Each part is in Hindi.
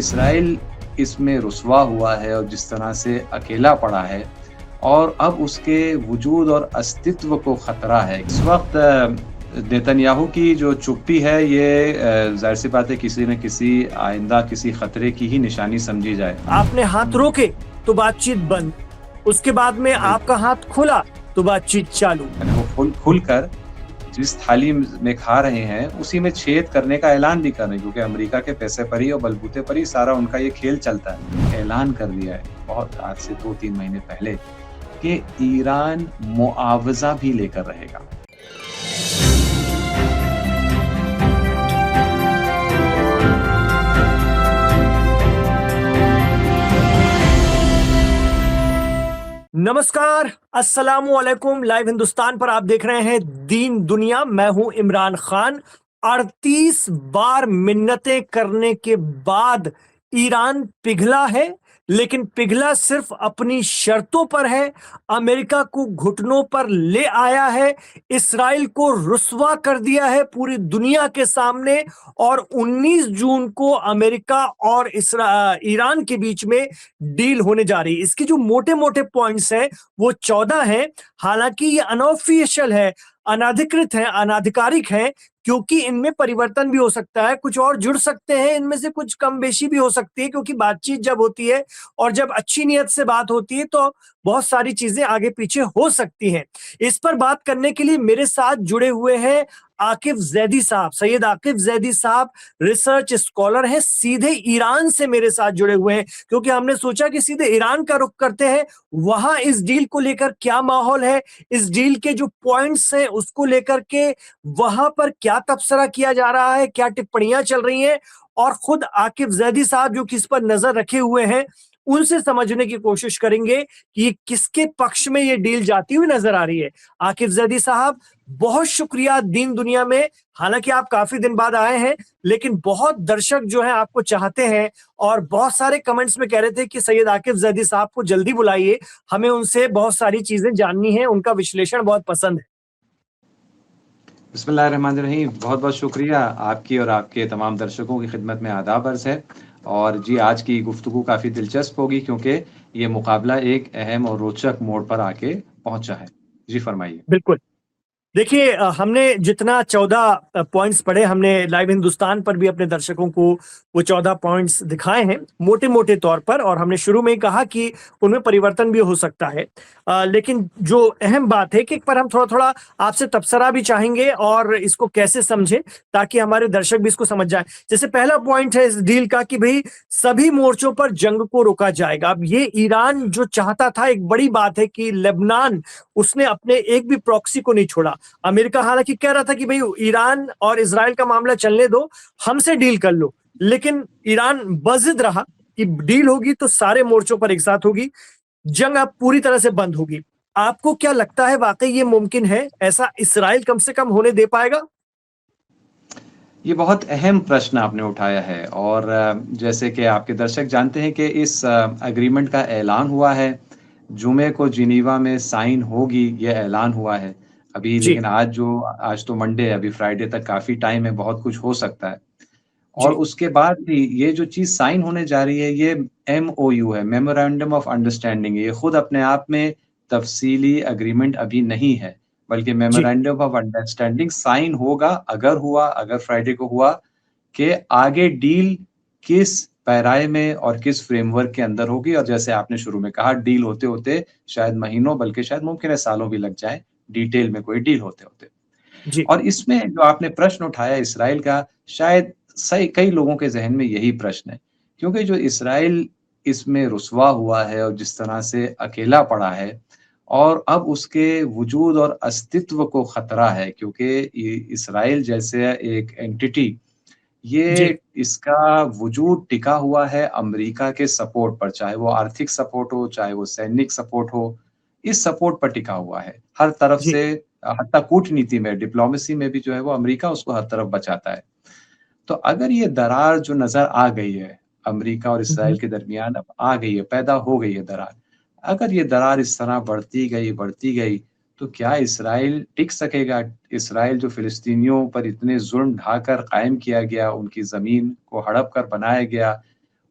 इसराइल इसमें रुसवा हुआ है और जिस तरह से अकेला पड़ा है और अब उसके वजूद और अस्तित्व को खतरा है। इस वक्त नेतन्याहू की जो चुप्पी है ये ज़ाहिर सी बात है किसी न किसी आइंदा किसी खतरे की ही निशानी समझी जाए। आपने हाथ रोके तो बातचीत बंद, उसके बाद में आपका हाथ खुला तो बातचीत चालू। वो खुलकर जिस थाली में खा रहे हैं उसी में छेद करने का ऐलान भी कर रहे हैं, क्योंकि अमेरिका के पैसे पर ही और बलबूते पर ही सारा उनका ये खेल चलता है। ऐलान कर दिया है बहुत आज से 2-3 महीने पहले कि ईरान मुआवजा भी लेकर रहेगा। नमस्कार, अस्सलामु अलैकुम। लाइव हिंदुस्तान पर आप देख रहे हैं दीन दुनिया। मैं हूं इमरान खान। 38 बार मिन्नतें करने के बाद ईरान पिघला है, लेकिन पिघला सिर्फ अपनी शर्तों पर है। अमेरिका को घुटनों पर ले आया है, इसराइल को रुस्वा कर दिया है पूरी दुनिया के सामने। और 19 जून को अमेरिका और ईरान के बीच में डील होने जा रही है। इसके जो मोटे मोटे पॉइंट्स हैं वो 14 हैं। हालांकि ये अनऑफिशियल है, अनाधिकृत है, अनाधिकारिक है, क्योंकि इनमें परिवर्तन भी हो सकता है, कुछ और जुड़ सकते हैं, इनमें से कुछ कम बेशी भी हो सकती है, क्योंकि बातचीत जब होती है और जब अच्छी नीयत से बात होती है तो बहुत सारी चीजें आगे पीछे हो सकती हैं। इस पर बात करने के लिए मेरे साथ जुड़े हुए हैं आकिफ जैदी साहब। सैयद आकिफ जैदी साहब रिसर्च स्कॉलर हैं, सीधे ईरान से मेरे साथ जुड़े हुए हैं, क्योंकि हमने सोचा कि सीधे ईरान का रुख करते हैं। वहां इस डील को लेकर क्या माहौल है, इस डील के जो पॉइंट्स हैं उसको लेकर के वहां पर क्या तबसरा किया जा रहा है, क्या टिप्पणियां चल रही हैं, और खुद आकिफ जैदी साहब जो किस पर नजर रखे हुए हैं उनसे समझने की कोशिश करेंगे कि ये किसके पक्ष में ये डील जाती हुई नजर आ रही है। आकिफ जैदी साहब, बहुत शुक्रिया दीन दुनिया में। हालांकि आप काफी दिन बाद आए हैं, लेकिन बहुत दर्शक जो है आपको चाहते हैं और बहुत सारे कमेंट्स में कह रहे थे कि सैयद आकिफ जैदी साहब को जल्दी बुलाइए, हमें उनसे बहुत सारी चीजें जाननी है, उनका विश्लेषण बहुत पसंद है। बिस्मिल्लाहिर्रहमानिर्रहीम। बहुत-बहुत शुक्रिया आपकी और आपके तमाम दर्शकों की खिदमत में आदाब अर्ज़ है। और जी, आज की गुफ्तगू काफ़ी दिलचस्प होगी क्योंकि ये मुकाबला एक अहम और रोचक मोड़ पर आके पहुँचा है। जी, फरमाइए। बिल्कुल। देखिए, हमने जितना 14 पॉइंट्स पढ़े, हमने लाइव हिंदुस्तान पर भी अपने दर्शकों को वो 14 पॉइंट्स दिखाए हैं मोटे मोटे तौर पर, और हमने शुरू में ही कहा कि उनमें परिवर्तन भी हो सकता है। लेकिन जो अहम बात है कि एक पर हम थोड़ा थोड़ा आपसे तबसरा भी चाहेंगे और इसको कैसे समझें ताकि हमारे दर्शक भी इसको समझ जाए। जैसे पहला पॉइंट है इस डील का कि भाई सभी मोर्चों पर जंग को रोका जाएगा। अब ये ईरान जो चाहता था, एक बड़ी बात है कि लेबनान, उसने अपने एक भी प्रॉक्सी को नहीं छोड़ा। अमेरिका हालांकि कह रहा था कि भाई ईरान और इजराइल का मामला चलने दो, हमसे डील कर लो, लेकिन ईरान बजिद रहा कि डील होगी तो सारे मोर्चों पर एक साथ होगी, जंग अब पूरी तरह से बंद होगी। आपको क्या लगता है, वाकई ये मुमकिन है? ऐसा इजराइल कम से कम होने दे पाएगा? ये बहुत अहम प्रश्न आपने उठाया है और जैसे कि आपके दर्शक जानते हैं कि इस एग्रीमेंट का ऐलान हुआ है। जुमे को जिनीवा में साइन होगी, ये ऐलान हुआ है। अभी जी। लेकिन आज तो मंडे है, अभी फ्राइडे तक काफ़ी टाइम है, बहुत कुछ हो सकता है। और जी। उसके बाद भी ये जो चीज़ साइन होने जा रही है ये एमओयू है, मेमोरेंडम ऑफ अंडरस्टैंडिंग। ये खुद अपने आप में तफ़सीली एग्रीमेंट अभी नहीं है, बल्कि जी। मेमोरेंडम ऑफ अंडरस्टैंडिंग साइन होगा, अगर फ्राइडे को हुआ, कि आगे डील किस पैराए में और किस फ्रेमवर्क के अंदर होगी। और जैसे आपने शुरू में कहा, डील होते-होते शायद महीनों, बल्कि शायद मुमकिन है सालों भी लग जाएँ, डिटेल में कोई डील होते-होते। जी। और इसमें जो आपने प्रश्न उठाया इसराइल का, शायद सही कई लोगों के ज़हन में यही प्रश्न है। क्योंकि जो इसराइल इसमें रुसवा हुआ है और जिस तरह से अकेला पड़ा है और अब उसके वजूद और अस्तित्व को खतरा है, क्योंकि इसराइल जैसे एक एंटिटी, जी। ये इसका वजूद टिका हुआ है अमेरिका के सपोर्ट पर, चाहे वो आर्थिक सपोर्ट हो, चाहे वो सैनिक सपोर्ट हो, इस सपोर्ट पर टिका हुआ है हर तरफ जी। से। हत्ता कूटनीति में, डिप्लोमेसी में भी जो है वो अमेरिका उसको हर तरफ बचाता है। तो अगर ये दरार जो नज़र आ गई है, अमेरिका और इसराइल के दरमियान अब आ गई है, पैदा हो गई है दरार। अगर ये दरार इस तरह बढ़ती गई, तो क्या इसराइल टिक सकेगा? इसराइल जो फ़िलिस्तीनियों पर इतने ज़ुल्म ढाकर कायम किया गया, उनकी ज़मीन को हड़प कर बनाया गया,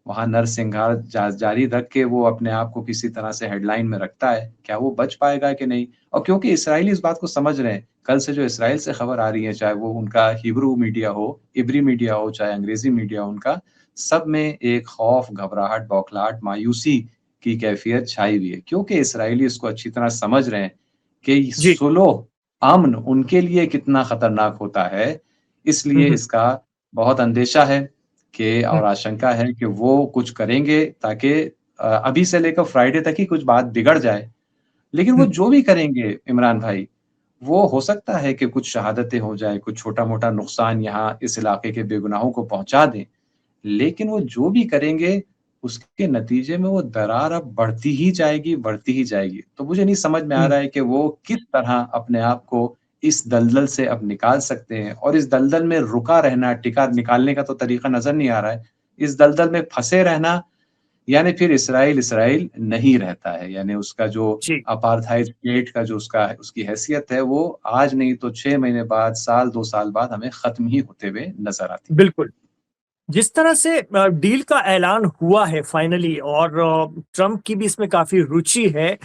वहाँ नरसंहार जारी रख के वो अपने आप को किसी तरह से हेडलाइन में रखता है, क्या वो बच पाएगा कि नहीं? और क्योंकि इसराइली इस बात को समझ रहे हैं, कल से जो इसराइल से खबर आ रही है, चाहे वो उनका हिब्रू मीडिया हो, इब्री मीडिया हो, चाहे अंग्रेज़ी मीडिया हो उनका, सब में एक खौफ, घबराहट, बौखलाहट, मायूसी की कैफ़ियत छाई हुई है। क्योंकि इसराइली इसको अच्छी तरह समझ रहे हैं कि जी। सुलह, अमन उनके लिए कितना खतरनाक होता है, हुँ, इसलिए हुँ, इसका बहुत अंदेशा है कि हुँ, और आशंका है कि वो कुछ करेंगे ताकि अभी से लेकर फ्राइडे तक ही कुछ बात बिगड़ जाए। लेकिन वो हुँ, जो भी करेंगे इमरान भाई, वो हो सकता है कि कुछ शहादतें हो जाएँ, कुछ छोटा-मोटा नुकसान यहाँ इस इलाके के बेगुनाहों को पहुँचा दें। लेकिन वो जो भी करेंगे, उसके नतीजे में वो दरार अब बढ़ती ही जाएगी, बढ़ती ही जाएगी। तो मुझे नहीं समझ में आ हुँ। रहा है कि वो किस तरह अपने आप को इस दलदल से अब निकाल सकते हैं और इस दलदल में रुका रहना, टिका निकालने का तो तरीका नज़र नहीं आ रहा है। इस दलदल में फँसे रहना, यानी फिर इस्राइल, इस्राइल नहीं रहता है। यानी उसका जो जी, अपार्थाइड स्टेट का जो उसकी हैसियत है, वो आज नहीं तो 6 महीने बाद, साल, 2 साल बाद हमें ख़त्म ही होते हुए नज़र आती है। बिल्कुल। जिस तरह से डील का ऐलान हुआ है फाइनली और ट्रम्प की भी इसमें काफ़ी रुचि है,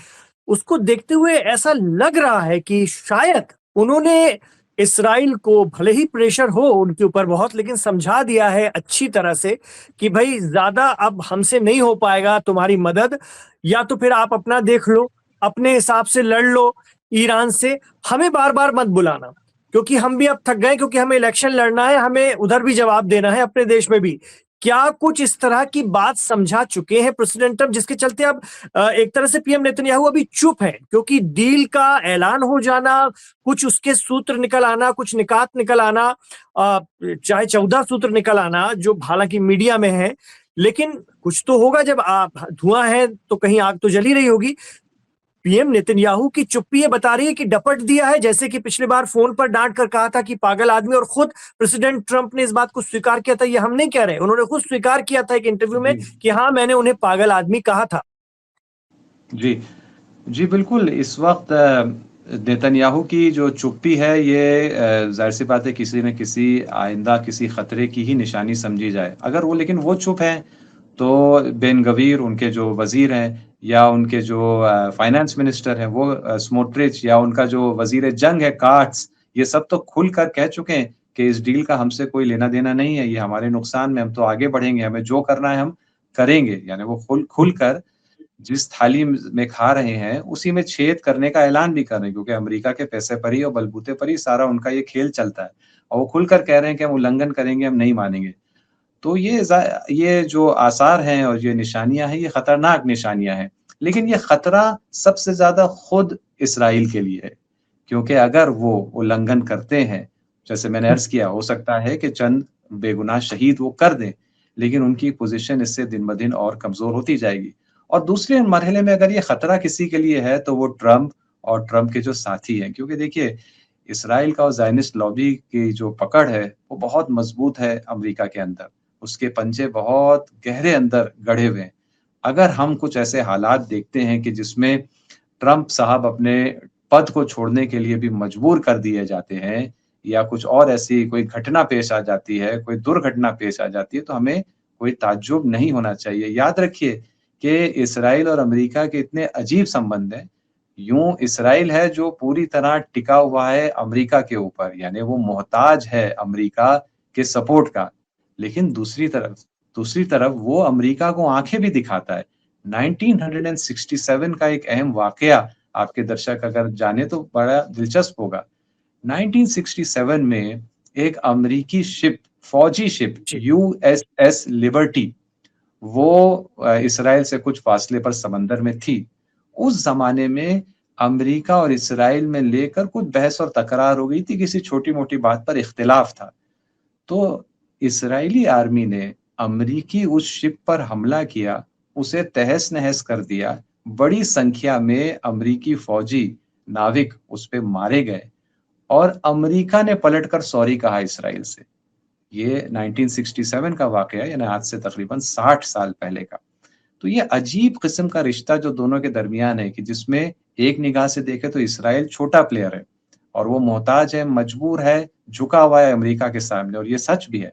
उसको देखते हुए ऐसा लग रहा है कि शायद उन्होंने इस्राइल को भले ही प्रेशर हो उनके ऊपर बहुत लेकिन समझा दिया है अच्छी तरह से कि भाई ज़्यादा अब हमसे नहीं हो पाएगा तुम्हारी मदद, या तो फिर आप अपना देख लो, अपने हिसाब से लड़ लो ईरान से, हमें बार-बार मत बुलाना। क्योंकि हम भी अब थक गए क्योंकि हमें इलेक्शन लड़ना है, हमें उधर भी जवाब देना है अपने देश में भी। क्या कुछ इस तरह की बात समझा चुके हैं प्रेसिडेंट ट्रम्प जिसके चलते अब एक तरह से पीएम नेतन्याहू अभी चुप हैं क्योंकि डील का ऐलान हो जाना, कुछ उसके सूत्र निकल आना, कुछ निकात निकल आना, चाहे 14 सूत्र निकल आना जो हालाँकि मीडिया में है, लेकिन कुछ तो होगा जब धुआँ है तो कहीं आग तो जल ही रही होगी। पीएम नेतन्याहू की चुप्पी ये बता रही है कि डपट दिया है, जैसे कि पिछली बार फोन पर डांट कर कहा था कि पागल आदमी, और खुद प्रेसिडेंट ट्रंप ने इस बात को स्वीकार किया था, ये हम नहीं कह रहे, उन्होंने खुद स्वीकार किया था एक इंटरव्यू में जी। कि हाँ मैंने उन्हें पागल आदमी कहा था। जी। जी, बिल्कुल, इस वक़्त नेतन्याहू की जो चुप्पी है ये ज़ाहिर-सी बात है किसी न किसी आइंदा किसी खतरे की ही निशानी समझी जाए। अगर वो लेकिन वो चुप हैं, तो बेन गवीर उनके जो वज़ीर हैं या उनके जो फाइनेंस मिनिस्टर हैं वो स्मोट्रिच या उनका जो वज़ीर जंग है काट्ज़, ये सब तो खुलकर कह चुके हैं कि इस डील का हमसे कोई लेना-देना नहीं है, ये हमारे नुकसान में, हम तो आगे बढ़ेंगे, हमें जो करना है हम करेंगे। यानी वो खुलकर जिस थाली में खा रहे हैं, उसी में छेद करने का ऐलान भी कर रहे हैं क्योंकि अमेरिका के पैसे पर ही और बलबूते पर ही सारा उनका ये खेल चलता है। और वो खुलकर कह रहे हैं कि हम उल्लंघन करेंगे, हम नहीं मानेंगे। तो ये जो आसार हैं और ये निशानियाँ हैं, ये खतरनाक निशानियाँ हैं। लेकिन ये खतरा सबसे ज़्यादा खुद इस्राइल के लिए है, क्योंकि अगर वो उल्लंघन करते हैं, जैसे मैंने अर्ज़ किया, हो सकता है कि चंद बेगुनाह शहीद वो कर दें, लेकिन उनकी पोज़ीशन इससे दिन-ब-दिन और कमज़ोर होती जाएगी। और दूसरे मरहले में अगर ये खतरा किसी के लिए है, तो वो ट्रम्प और ट्रम्प के जो साथी हैं। क्योंकि देखिए, इस्राइल का और ज़ायनिस्ट लॉबी की जो पकड़ है, वो बहुत मज़बूत है अमेरिका के अंदर। उसके पंजे बहुत गहरे अंदर गड़े हुए हैं। अगर हम कुछ ऐसे हालात देखते हैं कि जिसमें ट्रम्प साहब अपने पद को छोड़ने के लिए भी मजबूर कर दिए जाते हैं या कुछ और ऐसी कोई घटना पेश आ जाती है, कोई दुर्घटना पेश आ जाती है, तो हमें कोई ताज्जुब नहीं होना चाहिए। याद रखिए कि इस्राइल और अमेरिका के इतने अजीब संबंध हैं। यूँ इस्राइल है जो पूरी तरह टिका हुआ है अमेरिका के ऊपर, यानी वो मोहताज है अमेरिका के सपोर्ट का। लेकिन दूसरी तरफ वो अमेरिका को आँखें भी दिखाता है। 1967 का एक अहम वाक़या आपके दर्शक अगर जाने तो बड़ा दिलचस्प होगा। 1967 में एक अमेरिकी शिप, फौजी शिप जी, यूएसएस लिबर्टी, वो इसराइल से कुछ फासले पर समंदर में थी। उस ज़माने में अमेरिका और इसराइल में लेकर कुछ बहस और तकरार हो गई थी, किसी छोटी-मोटी बात पर इख्तिलाफ था। तो इज़राइली आर्मी ने अमेरिकी उस शिप पर हमला किया, उसे तहस-नहस कर दिया। बड़ी संख्या में अमेरिकी फ़ौजी नाविक उस पे मारे गए और अमेरिका ने पलटकर सॉरी कहा इज़राइल से। ये 1967 का वाक़या है, यानी आज से तकरीबन 60 साल पहले का। तो ये अजीब किस्म का रिश्ता जो दोनों के दरमियान है कि जिसमें एक निगाह से देखें तो इज़राइल छोटा प्लेयर है और वो मोहताज है, मजबूर है, झुका हुआ है अमेरिका के सामने और ये सच भी है।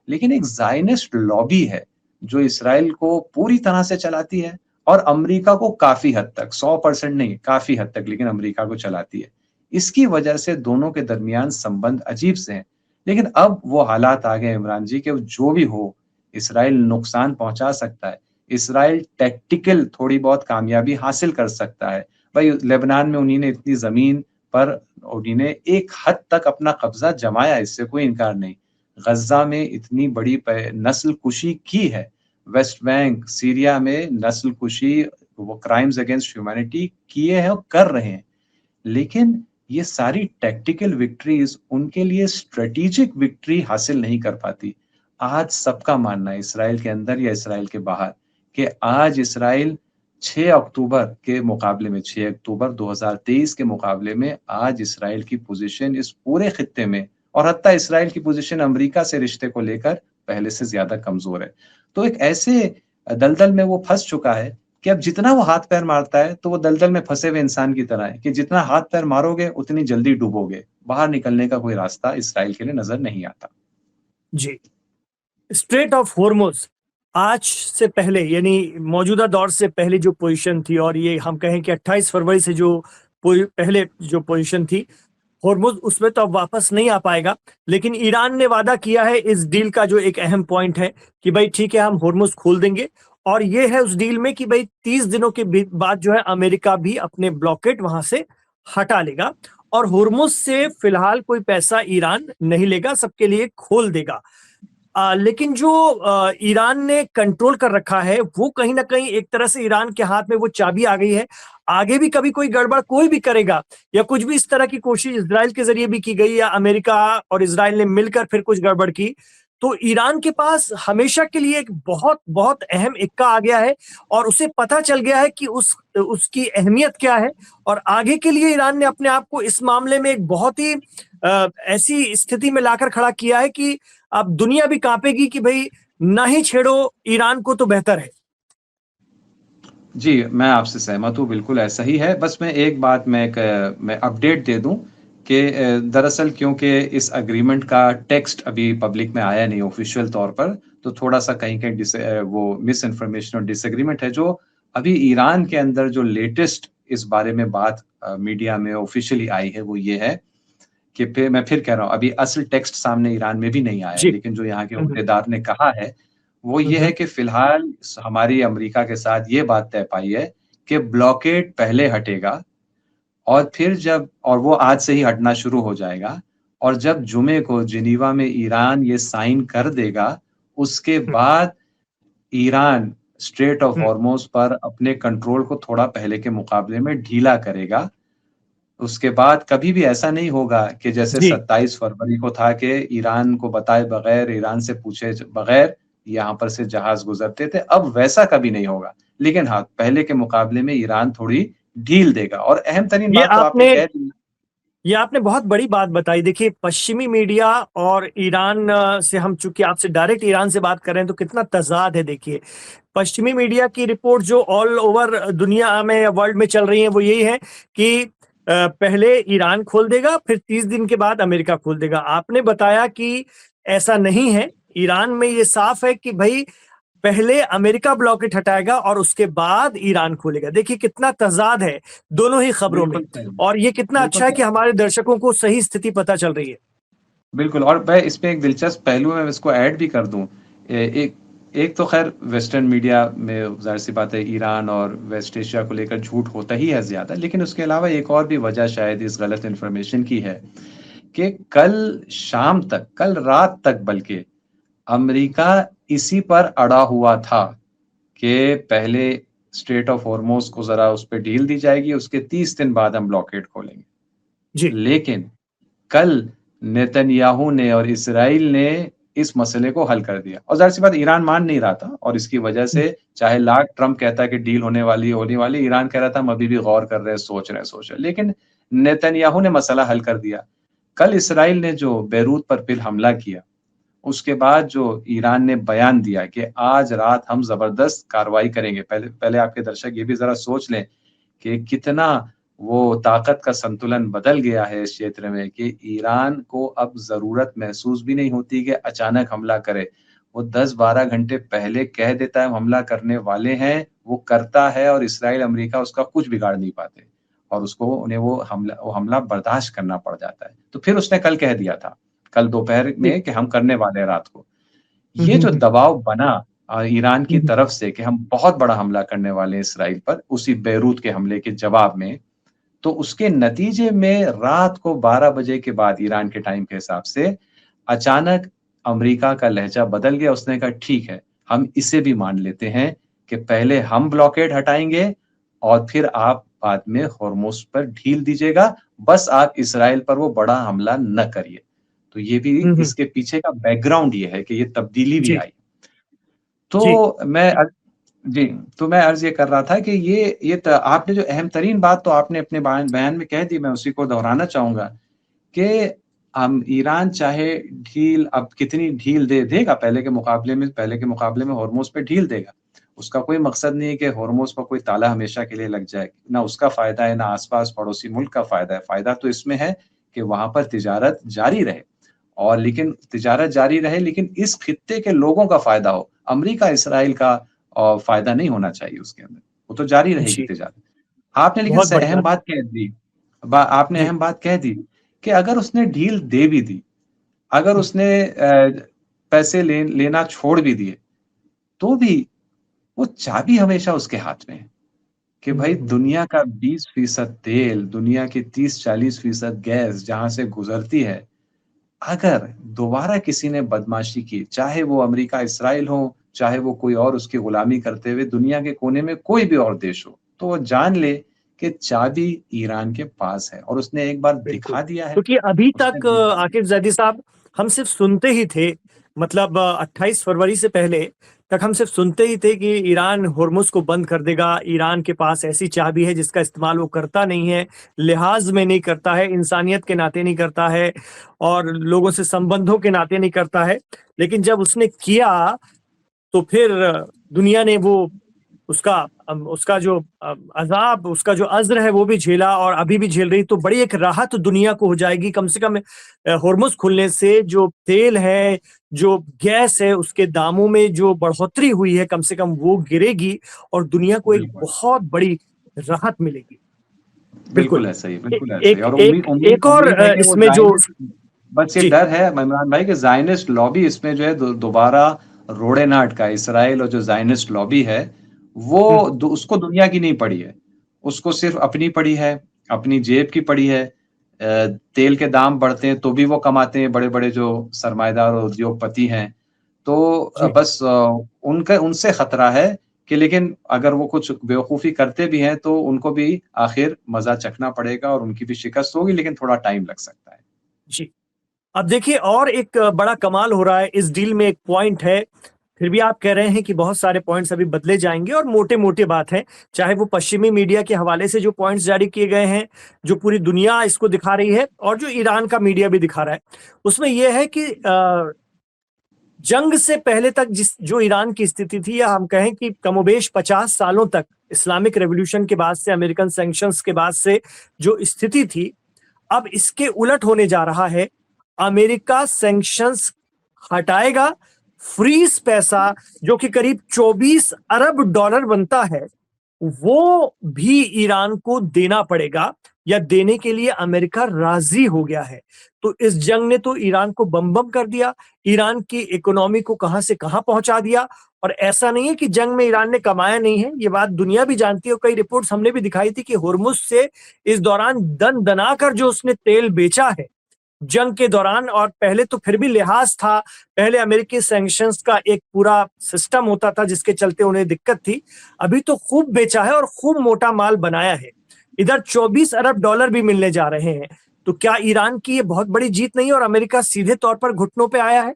लेकिन एक ज़ायनिस्ट लॉबी है, जो इसराइल को पूरी तरह से चलाती है और अमेरिका को काफ़ी हद तक, 100% नहीं, काफ़ी हद तक लेकिन अमेरिका को चलाती है। इसकी वजह से दोनों के दरमियान संबंध अजीब से हैं। लेकिन अब वो हालात आ गए इमरान जी कि जो भी हो, इसराइल नुकसान पहुँचा सकता है। इसराइल टैक्टिकल थोड़ी बहुत कामयाबी हासिल कर सकता है। भाई लेबनान में उन्हीं ने इतनी ज़मीन पर उन्हीं ने एक हद तक अपना कब्ज़ा जमाया, इससे कोई इनकार नहीं। गज़ा में इतनी बड़ी नस्ल कुशी की है। वेस्ट बैंक, सीरिया में नस्ल कुशी, वो क्राइम्स अगेंस्ट ह्यूमैनिटी किए हैं और कर रहे हैं। लेकिन ये सारी टैक्टिकल विक्ट्रीज़ उनके लिए स्ट्रैटेजिक विक्ट्री हासिल नहीं कर पाती। आज सबका मानना है इस्राएल के अंदर या इस्राएल के बाहर कि आज इस्राएल 6 अक्टूबर के मुकाबले में 6 अक्टूबर 2023 के मुकाबले में आज इस्राएल की पोज़ीशन इस पूरे खित्ते में और हत्ता इस्राएल की पोज़ीशन अमेरिका से रिश्ते को लेकर पहले से ज़्यादा कमज़ोर है। तो एक ऐसे दलदल में वो फँस चुका है कि अब जितना वो हाथ-पैर मारता है, तो वो दलदल में फँसे हुए इंसान की तरह है कि जितना हाथ-पैर मारोगे, उतनी जल्दी डूबोगे। बाहर निकलने का कोई रास्ता इसराइल के लिए नज़र नहीं आता। जी। स्ट्रेट ऑफ हॉर्मुज़ आज से पहले यानी मौजूदा दौर से पहले जो पोजीशन थी और ये हम कहें कि 28 फरवरी से जो पहले जो पोजीशन थी हॉर्मुज़, उसमें तो अब वापस नहीं आ पाएगा। लेकिन ईरान ने वादा किया है इस डील का जो एक अहम पॉइंट है कि भाई ठीक है हम हॉर्मुज़ खोल देंगे और ये है उस डील में कि भाई 30 दिनों के बाद जो है अमेरिका भी अपने ब्लॉकेट वहां से हटा लेगा और हॉर्मुज़ से फिलहाल कोई पैसा ईरान नहीं लेगा, सबके लिए खोल देगा। लेकिन जो ईरान ने कंट्रोल कर रखा है वो कहीं ना कहीं एक तरह से ईरान के हाथ में वो चाबी आ गई है। आगे भी कभी कोई गड़बड़ कोई भी करेगा या कुछ भी इस तरह की कोशिश इजराइल के जरिए भी की गई या अमेरिका और इजराइल ने मिलकर फिर कुछ गड़बड़ की, तो ईरान के पास हमेशा के लिए एक बहुत बहुत अहम इक्का आ गया है और उसे पता चल गया है कि उसकी अहमियत क्या है। और आगे के लिए ईरान ने अपने आप को इस मामले में एक बहुत ही ऐसी स्थिति में लाकर खड़ा किया है कि अब दुनिया भी कांपेगी कि भाई ना ही छेड़ो ईरान को तो बेहतर है। जी, मैं आपसे सहमत हूँ, बिल्कुल ऐसा ही है। बस मैं एक बात मैं अपडेट दे दूँ कि दरअसल क्योंकि इस एग्रीमेंट का टेक्स्ट अभी पब्लिक में आया नहीं ऑफ़िशियल तौर पर, तो थोड़ा-सा कहीं-कहीं वो मिस इन्फॉर्मेशन और डिसएग्रीमेंट है, जो अभी ईरान के अंदर जो लेटेस्ट इस बारे में बात मीडिया में ऑफ़िशियली आई है, वो ये है कि मैं फिर कह रहा हूँ, अभी असल टेक्स्ट सामने ईरान में भी नहीं आया है, जी। लेकिन जो यहाँ के हम्म, ओहदेदार ने कहा है, वो ये है कि फिलहाल हमारी अमेरिका के साथ ये बात तय पाई है कि ब्लॉकेड पहले हटेगा और फिर जब और वो आज से ही हटना शुरू हो जाएगा और जब जुमे को जिनीवा में ईरान ये साइन कर देगा, उसके हम्म, बाद Iran straight of hmm, Hormuz पर अपने कंट्रोल को थोड़ा पहले के मुकाबले में ढीला करेगा। उसके बाद कभी भी ऐसा नहीं होगा कि जैसे जी। 27 फरवरी को था कि ईरान को बताए बगैर, ईरान से पूछे बगैर यहाँ पर से जहाज़ गुज़रते थे, अब वैसा कभी नहीं होगा। लेकिन हाँ, पहले के मुकाबले में ईरान थोड़ी ढील देगा और अहम तरीन ये बात तो आपने आपने कह दी। ये आपने बहुत बड़ी बात बताई। देखिए पश्चिमी मीडिया और ईरान से हम चूंकि आपसे डायरेक्ट ईरान से बात कर रहे हैं तो कितना तजाद है। देखिए पश्चिमी मीडिया की रिपोर्ट जो ऑल ओवर दुनिया में वर्ल्ड में चल रही है वो यही है कि पहले ईरान खोल देगा फिर 30 दिन के बाद अमेरिका खोल देगा। आपने बताया कि ऐसा नहीं है, ईरान में ये साफ है कि भाई पहले अमेरिका ब्लॉकेट हटाएगा और उसके बाद ईरान खोलेगा। देखिए कितना तजाद है दोनों ही खबरों में बिल्कुल सही, और ये कितना बिल्कुल अच्छा है कि सही। हमारे दर्शकों को सही स्थिति पता चल रही है। बिल्कुल और मैं इसमें एक दिलचस्प पहलू मैं इसको ऐड भी कर दूँ। एक एक तो ख़ैर वेस्टर्न मीडिया में ज़ाहिर-सी बात है ईरान और वेस्ट एशिया को लेकर झूठ होता ही है ज़्यादा, लेकिन उसके अलावा एक और भी वजह शायद इस गलत इन्फॉर्मेशन की है कि कल शाम तक, कल रात तक बल्कि अमेरिका इसी पर अड़ा हुआ था कि पहले स्ट्रेट ऑफ हॉर्मुज़ को ज़रा उस पे ढील दी जाएगी, उसके 30 दिन बाद हम ब्लॉकेड खोलेंगे। जी। लेकिन कल नेतन्याहू ने और इज़राइल ने इस मसले को हल कर दिया और ज़ाहिर-सी बात ईरान मान नहीं रहा था और इसकी वजह से चाहे लाख ट्रम्प कहता है कि डील होने वाली, ईरान कह रहा था हम अभी भी गौर कर रहे हैं, सोच रहे हैं। लेकिन नेतन्याहू ने मसला हल कर दिया। कल इज़राइल ने जो बेरूत पर फिर हमला किया, उसके बाद जो ईरान ने बयान दिया कि आज रात हम ज़बरदस्त कार्रवाई करेंगे। पहले पहले आपके दर्शक ये भी ज़रा सोच लें कि कितना वो ताकत का संतुलन बदल गया है इस क्षेत्र में कि ईरान को अब ज़रूरत महसूस भी नहीं होती कि अचानक हमला करे। वो 10-12 घंटे पहले कह देता है हम हमला करने वाले हैं, वो करता है और इसराइल, अमेरिका उसका कुछ बिगाड़ नहीं पाते और उसको उन्हें वो हमला बर्दाश्त करना पड़ जाता है। तो फिर उसने कल कह दिया था, कल दोपहर जी। में कि हम करने वाले हैं रात को। हुँ, ये हुँ, जो हुँ। दबाव बना ईरान हुँ, की हुँ। तरफ से कि हम बहुत बड़ा हमला करने वाले हैं इसराइल पर, उसी बेरूत के हमले के जवाब में, तो उसके नतीजे में रात को 12 बजे के बाद ईरान के टाइम के हिसाब से अचानक अमेरिका का लहज़ा बदल गया। उसने कहा ठीक है, हम इसे भी मान लेते हैं कि पहले हम ब्लॉकेड हटाएँगे और फिर आप बाद में होर्मुज़ पर ढील दीजिएगा, बस आप इसराइल पर वो बड़ा हमला न करिए। तो ये भी हुँ, हुँ। इसके पीछे का बैकग्राउंड ये है कि ये तब्दीली भी जी, आई। जी। तो मैं जी, तो मैं अर्ज़ ये कर रहा था कि ये त आपने जो अहम तरीन बात तो आपने अपने बयान में कह दी, मैं उसी को दोहराना चाहूँगा कि ईरान चाहे ढील अब कितनी ढील देगा पहले के मुकाबले में होर्मुज़ पे ढील देगा। उसका कोई मकसद नहीं है कि होर्मुज़ पर कोई ताला हमेशा के लिए लग जाए। ना उसका फ़ायदा है, ना आस-पास पड़ोसी मुल्क का फ़ायदा है। फ़ायदा तो इसमें है कि वहाँ पर तिजारत जारी रहे और लेकिन तिजारत जारी रहे लेकिन इस खित्ते के लोगों का फ़ायदा हो। अमेरिका, इसराइल का फ़ायदा नहीं होना चाहिए उसके अंदर। वो तो जारी रहेगी जी, तिजारत। आपने लेकिन बहुत बढ़िया। अहम बात कह दी आपने जी। अहम बात कह दी कि अगर उसने ढील दे भी दी, अगर हुँ, उसने पैसे लेना छोड़ भी दिए, तो भी वो चाबी हमेशा उसके हाथ में है कि हुँ, भाई हुँ, हुँ। दुनिया का 20% तेल, दुनिया की 30-40% गैस जहाँ से गुज़रती है, अगर दोबारा किसी ने बदमाशी की, चाहे वो अमेरिका, इसराइल हो, चाहे वो कोई और उसकी गुलामी करते हुए दुनिया के कोने में कोई भी और देश हो, तो वो जान ले कि चाबी ईरान के पास है और उसने एक बार बिल्कुल, दिखा दिया है। क्योंकि अभी उसने तक दिखा आतिफ ज़ैदी साहब हम सिर्फ़ सुनते ही थे, मतलब 28 फरवरी से पहले तक हम सिर्फ़ सुनते ही थे कि ईरान होर्मुज़ को बंद कर देगा, ईरान के पास ऐसी चाबी है जिसका इस्तेमाल वो करता नहीं है, लिहाज़ में नहीं करता है, इंसानियत के नाते नहीं करता है और लोगों से संबंधों के नाते नहीं करता है। लेकिन जब उसने किया, तो फिर दुनिया ने वो उसका जो अज़ाब, उसका जो अज़्र है वो भी झेला और अभी भी झेल रही, तो बड़ी एक राहत दुनिया को हो जाएगी कम से कम होर्मुज़ खुलने से जो तेल है, जो गैस है, उसके दामों में जो बढ़ोतरी हुई है कम से कम वो गिरेगी और दुनिया को एक बिल्कुल, बहुत बड़ी राहत मिलेगी। बिल्कुल। बिल्कुल ऐसा ही है, ए बिल्कुल ऐसा ही एक है और एक एक और उम्मीद है कि वो इसमें जो ज़ायनिस्ट बस ये जी। डर है इमरान भाई कि ज़ायनिस्ट लॉबी इसमें जो है दोबारा रोड़े ना अटकाए। इसराइल और जो ज़ायनिस्ट लॉबी है, हुँ, वो उसको दुनिया की नहीं पड़ी है। उसको सिर्फ़ अपनी पड़ी है, अपनी जेब की पड़ी है। तेल के दाम बढ़ते हैं तो भी वो कमाते हैं बड़े-बड़े जो सरमाएदार और उद्योगपति हैं। तो जी। बस उनका उनसे खतरा है कि लेकिन अगर वो कुछ बेवकूफ़ी करते भी हैं तो उनको भी आखिर मज़ा चखना पड़ेगा और उनकी भी शिकस्त होगी लेकिन थोड़ा टाइम लग सकता है। जी। अब देखिए और एक बड़ा कमाल हो रहा है इस डील में। एक पॉइंट है, फिर भी आप कह रहे हैं कि बहुत सारे पॉइंट्स अभी बदले जाएँगे और मोटे-मोटे बात है। चाहे वो पश्चिमी मीडिया के हवाले से जो पॉइंट्स जारी किए गए हैं, जो पूरी दुनिया इसको दिखा रही है और जो ईरान का मीडिया भी दिखा रहा है। उसमें ये है कि जंग से पहले तक जिस जो ईरान की स्थिति थी, या हम कहें कि कमोबेश 50 सालों तक इस्लामिक रेवोल्यूशन के बाद से, अमेरिकन सैंक्शंस के बाद से जो स्थिति थी, अब इसके उलट होने जा रहा है। अमेरिका सैंक्शंस हटाएगा, फ्रीज पैसा जो कि करीब 24 अरब डॉलर बनता है, वो भी ईरान को देना पड़ेगा या देने के लिए अमेरिका राजी हो गया है। तो इस जंग ने तो ईरान को बम-बम कर दिया, ईरान की इकोनॉमी को कहां से कहां पहुंचा दिया। और ऐसा नहीं है कि जंग में ईरान ने कमाया नहीं है, ये बात दुनिया भी जानती है और कई रिपोर्ट्स हमने भी दिखाई थी कि हुर्मुज़ से इस दौरान दन दनाकर जो उसने तेल बेचा है जंग के दौरान, और पहले तो फिर भी लिहाज था, पहले अमेरिकी सैंक्शंस का एक पूरा सिस्टम होता था जिसके चलते उन्हें दिक्कत थी। अभी तो खूब बेचा है और खूब मोटा माल बनाया है। इधर 24 अरब डॉलर भी मिलने जा रहे हैं। तो क्या ईरान की ये बहुत बड़ी जीत नहीं और अमेरिका सीधे तौर पर घुटनों पे आया है?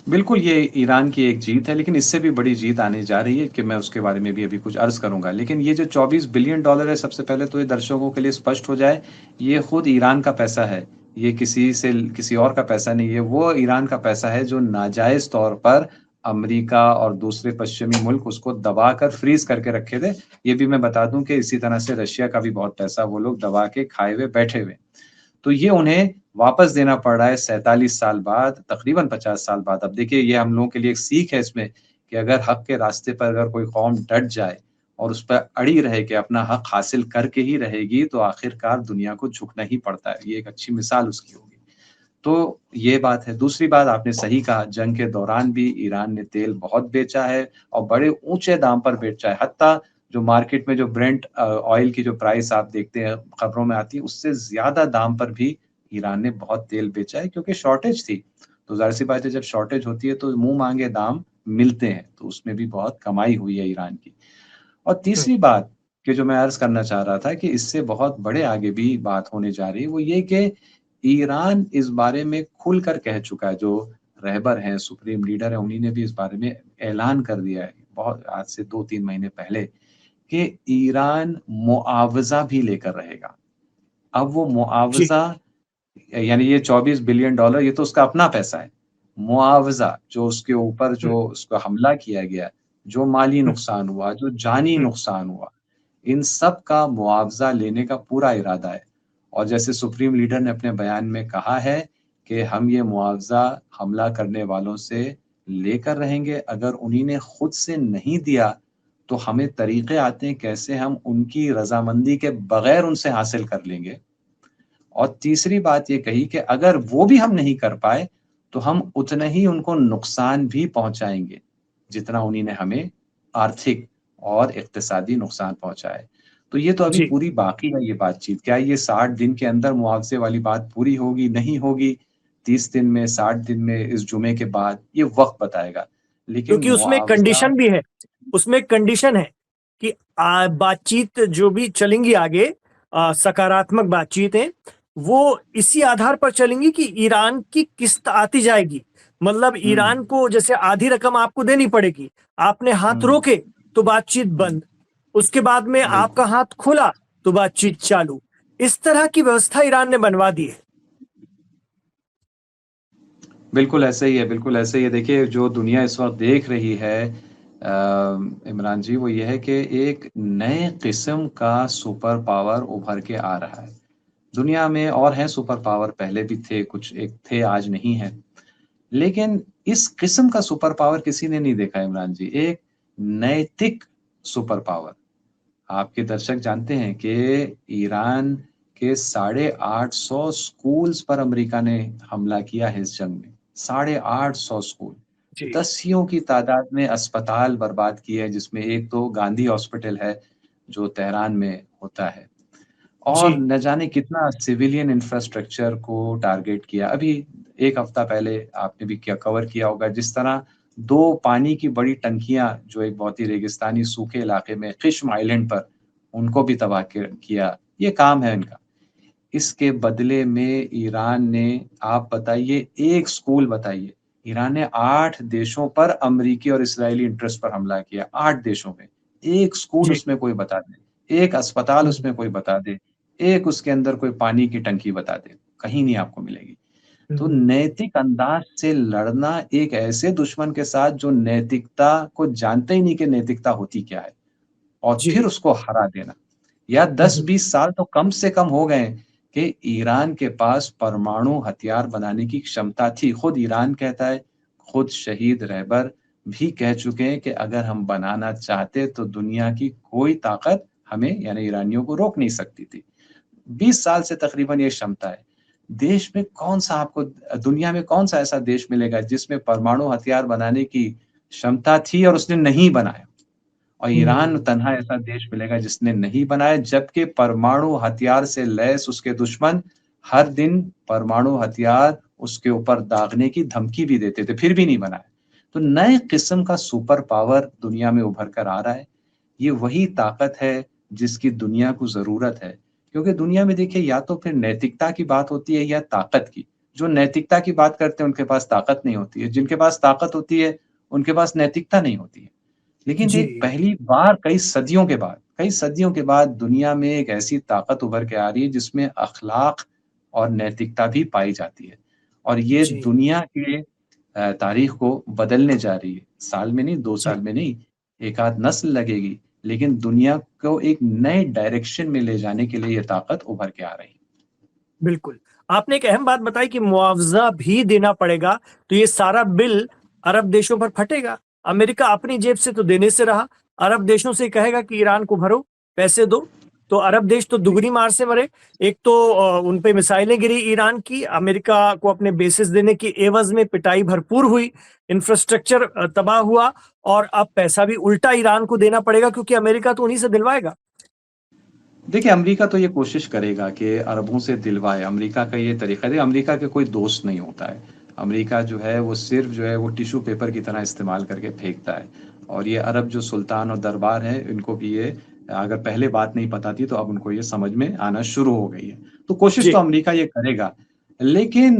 बिल्कुल, ये ईरान की एक जीत है, लेकिन इससे भी बड़ी जीत आने जा रही है कि मैं उसके बारे में भी अभी कुछ अर्ज़ करूँगा। लेकिन ये जो 24 बिलियन डॉलर है, सबसे पहले तो ये दर्शकों के लिए स्पष्ट हो जाए, ये खुद ईरान का पैसा है। ये किसी और का पैसा नहीं है, वो ईरान का पैसा है जो नाजायज़ तौर पर अमेरिका और दूसरे पश्चिमी मुल्क उसको दबाकर फ्रीज़ करके रखे थे। ये भी मैं बता दूँ कि इसी तरह से रशिया का भी बहुत पैसा वो लोग दबा के खाए हुए बैठे हुए हैं। तो ये उन्हें वापस देना पड़ रहा है 47 साल बाद, तकरीबन 50 साल बाद। अब देखिए ये हम लोगों के लिए एक सीख है इसमें कि अगर हक के रास्ते पर अगर कोई कौम डट जाए और उस पर अड़ी रहे कि अपना हक हासिल करके ही रहेगी, तो आखिरकार दुनिया को झुकना ही पड़ता है। ये एक अच्छी मिसाल उसकी होगी। तो ये बात है। दूसरी बात आपने सही कहा, जंग के दौरान भी ईरान ने तेल बहुत बेचा है और बड़े ऊँचे दाम पर बेचा है। हत्ता जो मार्केट में जो ब्रेंट ऑयल की जो प्राइस आप देखते हैं, खबरों में आती है, उससे ज़्यादा दाम पर भी ईरान ने बहुत तेल बेचा है क्योंकि शॉर्टेज थी। तो ज़ाहिर-सी बात है जब शॉर्टेज होती है तो मुँह माँगे दाम मिलते हैं, तो उसमें भी बहुत कमाई हुई है ईरान की। और हम्म, तीसरी बात कि जो मैं अर्ज़ करना चाह रहा था कि इससे बहुत बड़े आगे भी बात होने जा रही है, वो ये कि ईरान इस बारे में खुलकर कह चुका है, जो रहबर हैं, सुप्रीम लीडर हैं, उन्हीं ने भी इस बारे में ऐलान कर दिया है, बहुत आज से 2-3 महीने पहले कि ईरान मुआवज़ा भी लेकर रहेगा। अब वो जी। मुआवज़ा यानी ये $24 बिलियन डॉलर ये तो उसका अपना पैसा है। मुआवज़ा जो उसके ऊपर हम्म, जो उसका हमला किया गया, जो माली हम्म, नुकसान हुआ, जो जानी हम्म, नुकसान हुआ, इन सब का मुआवज़ा लेने का पूरा इरादा है। और जैसे सुप्रीम लीडर ने अपने बयान में कहा है कि हम ये मुआवज़ा हमला करने वालों से लेकर रहेंगे, अगर उन्हीं ने खुद से नहीं दिया, तो हमें तरीके आते हैं कैसे हम उनकी रज़ामंदी के बगैर उनसे हासिल कर लेंगे। और तीसरी बात ये कही कि अगर वो भी हम नहीं कर पाए, तो हम उतना ही उनको नुकसान भी पहुँचाएँगे, जितना उन्हीं ने हमें आर्थिक और इक़्तिसादी नुकसान पहुँचाया है। तो ये तो अभी जी। पूरी बाकी है ये बातचीत। क्या ये 60 दिन के अंदर मुआवज़े वाली बात पूरी होगी, नहीं होगी? 30 दिन में, 60 दिन में, इस जुमे के बाद, ये वक़्त बताएगा। लेकिन क्योंकि उसमें एक मुआवज़ा कंडीशन भी है, उसमें एक कंडीशन है कि बातचीत जो भी चलेंगी आगे, सकारात्मक बातचीतें, वो इसी आधार पर चलेंगी कि ईरान की किस्त आती जाएगी। मतलब हुँ, ईरान को जैसे आधी रकम आपको देनी पड़ेगी, आपने हाथ हुँ, रोके तो बातचीत हुँ, बंद, उसके बाद में बिल्कुल। आपका हाथ खुला तो बातचीत चालू। इस तरह की व्यवस्था ईरान ने बनवा दी है। बिल्कुल ऐसे ही है, बिल्कुल ऐसे ही है। देखिए, जो दुनिया इस वक़्त देख रही है इमरान जी, वो ये है कि एक नए किस्म का सुपर पावर उभर के आ रहा है। दुनिया में और हैं सुपर पावर, पहले भी थे, कुछ एक थे, आज नहीं हैं। लेकिन इस किस्म का सुपर पावर किसी ने नहीं देखा इमरान जी, एक नैतिक सुपर पावर। आपके दर्शक जानते हैं कि ईरान के 850 स्कूल्स पर अमेरिका ने हमला किया है इस जंग में। 850 स्कूल, जी। दसियों की तादाद में अस्पताल बर्बाद किए हैं, जिसमें एक तो गांधी हॉस्पिटल है, जो तेहरान में होता है। और जी। न जाने कितना सिविलियन इंफ्रास्ट्रक्चर को टारगेट किया। अभी 1 हफ्ता पहले आपने भी क्या कवर किया होगा, जिस तरह 2 पानी की बड़ी टंकियाँ जो एक बहुत ही रेगिस्तानी सूखे इलाके में किश्म आइलैंड पर, उनको भी तबाह किया। ये काम है इनका। इसके बदले में ईरान ने, आप बताइए, 1 स्कूल बताइए, ईरान ने 8 देशों पर अमेरिकी और इज़राइली इंटरेस्ट पर हमला किया, 8 देशों पे। 1 स्कूल जी। उसमें कोई बता दे, 1 अस्पताल हम्म, उसमें कोई बता दे, 1 उसके अंदर कोई पानी की टंकी बता दे, कहीं नहीं आपको मिलेगी। तो हम्म, नैतिक अंदाज से लड़ना एक ऐसे दुश्मन के साथ जो नैतिकता को जानते ही नहीं कि नैतिकता होती क्या है, और फिर जी। उसको हरा देना। या हम्म, 10-20 साल तो कम से कम हो गए कि ईरान के पास परमाणु हथियार बनाने की क्षमता थी। खुद ईरान कहता है, खुद शहीद रहबर भी कह चुके हैं कि अगर हम बनाना चाहते तो दुनिया की कोई ताकत हमें यानी ईरानियों को रोक नहीं सकती थी। 20 साल से तकरीबन ये क्षमता है। देश में कौन-सा आपको दुनिया में कौन-सा ऐसा देश मिलेगा जिसमें परमाणु हथियार बनाने की क्षमता थी और उसने नहीं बनाया? और ईरान हम्म, तन्हा ऐसा देश मिलेगा जिसने नहीं बनाया, जबकि परमाणु हथियार से लैस उसके दुश्मन हर दिन परमाणु हथियार उसके ऊपर दागने की धमकी भी देते थे, फिर भी नहीं बनाया। तो नए किस्म का सुपर पावर दुनिया में उभर कर आ रहा है। ये वही ताकत है जिसकी दुनिया को ज़रूरत है। क्योंकि दुनिया में देखिए या तो फिर नैतिकता की बात होती है या ताकत की। जो नैतिकता की बात करते हैं उनके पास ताकत नहीं होती है, जिनके पास ताकत होती है, उनके पास नैतिकता नहीं होती है। लेकिन जी। देख, पहली बार कई सदियों के बाद दुनिया में एक ऐसी ताकत उभर के आ रही है जिसमें अखलाक और नैतिकता भी पाई जाती है। और ये जी। दुनिया के तारीख को बदलने जा रही है। साल में नहीं, 2 जी। साल में नहीं, एक आध नस्ल लगेगी, लेकिन दुनिया को एक नए डायरेक्शन में ले जाने के लिए ये ताकत उभर के आ रही है। बिल्कुल। आपने एक अहम बात बताई कि मुआवज़ा भी देना पड़ेगा, तो ये सारा बिल अरब देशों पर फटेगा। अमेरिका अपनी जेब से तो देने से रहा, अरब देशों से कहेगा कि ईरान को भरो, पैसे दो, तो अरब देश तो दुगनी मार से मरे। एक तो उन पे मिसाइलें गिरी ईरान की, अमेरिका को अपने बेसिस देने की एवज़ में पिटाई भरपूर हुई, इंफ्रास्ट्रक्चर तबाह हुआ और अब पैसा भी उल्टा ईरान को देना पड़ेगा क्योंकि अमेरिका तो उन्हीं से दिलवाएगा। देखिए, अमेरिका तो ये कोशिश करेगा कि अरबों से दिलवाए, अमेरिका का ये तरीका है। देखिए, अमेरिका के कोई दोस्त नहीं होता है। अमेरिका जो है वो सिर्फ़ जो है वो टिश्यू पेपर की तरह इस्तेमाल करके फेंकता है और ये अरब जो सुल्तान और दरबार हैं, इनको भी ये अगर पहले बात नहीं पता थी, तो अब उनको ये समझ में आना शुरू हो गई है। तो कोशिश तो जी, अमेरिका ये करेगा, लेकिन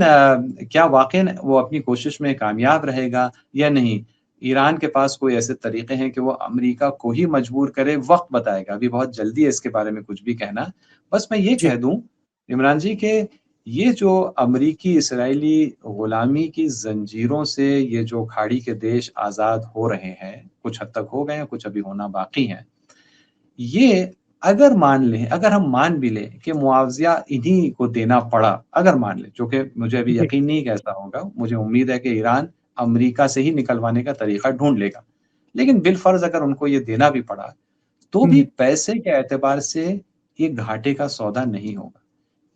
क्या वाक़ई वो अपनी कोशिश में कामयाब रहेगा या नहीं? ईरान के पास कोई ऐसे तरीके हैं कि वो अमेरिका को ही मजबूर करे, वक़्त बताएगा। अभी बहुत जल्दी है इसके बारे में कुछ भी कहना। बस मैं ये जी, कह दूँ इमरान जी कि ये जो अमरीकी-इसराइली गुलामी की ज़ंजीरों से ये जो खाड़ी के देश आज़ाद हो रहे हैं, कुछ हद तक हो गए हैं, कुछ अभी होना बाकी है। ये अगर मान लें, अगर हम मान भी लें कि मुआवज़ा इन्हीं को देना पड़ा, अगर मान लें, जो कि मुझे अभी जी, यकीन नहीं है कि ऐसा होगा, मुझे उम्मीद है कि ईरान अमेरिका से ही निकलवाने का तरीका ढूँढ लेगा। लेकिन बिलफ़र्ज़ अगर उनको ये देना भी पड़ा, तो भी हुँ, पैसे के एतबार से ये घाटे का सौदा नहीं होगा।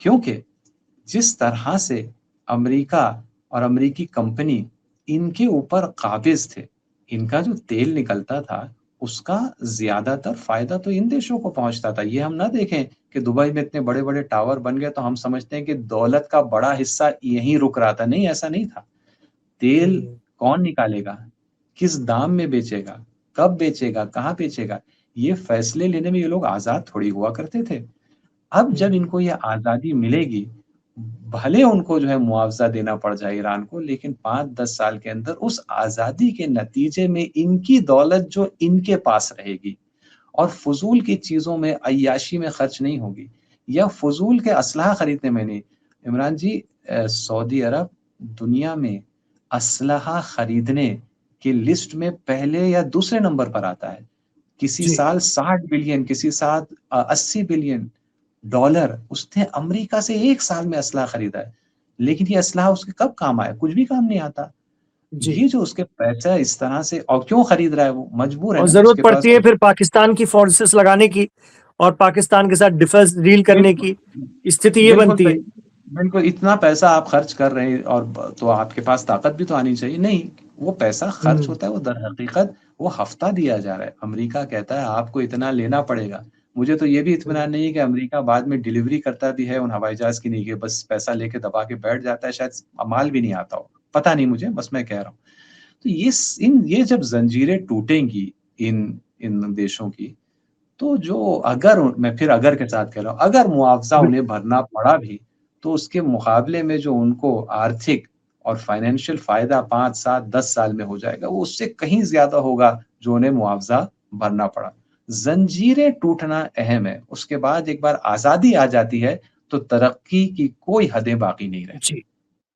क्योंकि जिस तरह से अमेरिका और अमेरिकी कंपनी इनके ऊपर काबिज़ थे, इनका जो तेल निकलता था, उसका ज़्यादातर फ़ायदा तो इन देशों को पहुँचता था। ये हम ना देखें कि दुबई में इतने बड़े-बड़े टावर बन गए, तो हम समझते हैं कि दौलत का बड़ा हिस्सा यहीं रुक रहा था। नहीं, ऐसा नहीं था। तेल हुँ, कौन निकालेगा? किस दाम में बेचेगा? कब बेचेगा? कहाँ बेचेगा? ये फ़ैसले लेने में ये लोग आज़ाद थोड़ी हुआ करते थे। अब जब हुँ, इनको ये आज़ादी मिलेगी, भले उनको जो है मुआवज़ा देना पड़ जाए ईरान को, लेकिन 5-10 साल के अंदर उस आज़ादी के नतीजे में इनकी दौलत जो इनके पास रहेगी और फ़ुज़ूल की चीज़ों में, अय्याशी में खर्च नहीं होगी या फ़ुज़ूल के असलहा खरीदने में नहीं। इमरान जी सऊदी अरब दुनिया में असलहा खरीदने की लिस्ट में पहले या दूसरे नंबर पर आता है। किसी जी। साल 60 बिलियन, किसी साल 80 बिलियन डॉलर उसने अमेरिका से 1 साल में असलहा खरीदा है। लेकिन ये असलहा उसके कब काम आया? कुछ भी काम नहीं आता। जी, ये जो उसके पैसा इस तरह से और क्यों खरीद रहा है वो? मजबूर है और ना, ज़रूरत उसके पास पड़ती है फिर पाकिस्तान की फ़ोर्सेस लगाने की और पाकिस्तान के साथ डिफेंस डील करने बिल्कुल, की स्थिति ये बिल्कुल बनती है। सही। बिल्कुल, इतना पैसा आप खर्च कर रहे हैं और तो आपके पास ताकत भी तो आनी चाहिए। नहीं, वो पैसा खर्च हुँ, होता है, वो दरहकीकत वो हफ़्ता दिया जा रहा है। अमेरिका कहता है आपको इतना लेना पड़ेगा। मुझे तो ये भी हुँ, इत्मीनान नहीं है कि अमेरिका बाद में डिलीवरी करता भी है उन हवाई जहाज़ की, नहीं कि बस पैसा लेके दबा के बैठ जाता है, शायद माल भी नहीं आता हो। पता नहीं मुझे, बस मैं कह रहा हूँ। तो ये जब ज़ंजीरें टूटेंगी इन इन देशों की, तो जो अगर मैं फिर अगर के साथ कह रहा हूँ, अगर मुआवज़ा बिल्कुल। उन्हें भरना पड़ा भी, तो उसके मुकाबले में जो उनको आर्थिक और फाइनेंशियल फ़ायदा 5, 7, 10 साल में हो जाएगा, वो उससे कहीं ज़्यादा होगा, जो उन्हें मुआवज़ा भरना पड़ा। ज़ंजीरें टूटना अहम है, उसके बाद एक बार आज़ादी आ जाती है, तो तरक्की की कोई हदें बाकी नहीं रहती। जी,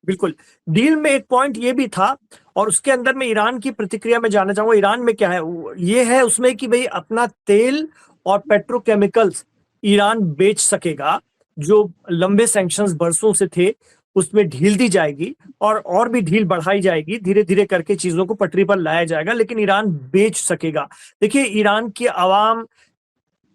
बिल्कुल। डील में एक पॉइंट ये भी था और उसके अंदर मैं ईरान की प्रतिक्रिया में जानना चाहूँगा, ईरान में क्या है? वो ये है उसमें कि भई अपना तेल और पेट्रोकेमिकल्स ईरान बेच सकेगा, जो लंबे सैंक्शंस बरसों से थे, उसमें ढील दी जाएगी और भी ढील बढ़ाई जाएगी, धीरे-धीरे करके चीज़ों को पटरी पर लाया जाएगा, लेकिन ईरान बेच सकेगा। देखिए, ईरान की आवाम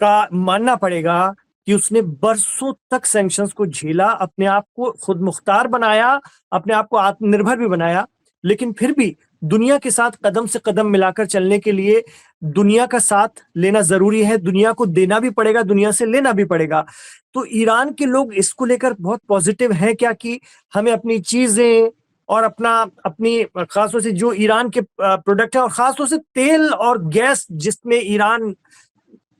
का मानना पड़ेगा कि उसने बरसों तक सैंक्शंस को झेला, अपने आप को खुद मुख्तार बनाया, अपने आप को आत्मनिर्भर भी बनाया, लेकिन फिर भी दुनिया के साथ कदम से कदम मिलाकर चलने के लिए दुनिया का साथ लेना ज़रूरी है, दुनिया को देना भी पड़ेगा, दुनिया से लेना भी पड़ेगा। तो ईरान के लोग इसको लेकर बहुत पॉज़िटिव हैं क्या कि हमें अपनी चीज़ें और अपनी ख़ास तौर से जो ईरान के प्रोडक्ट हैं और ख़ास तौर से तेल और गैस जिसमें ईरान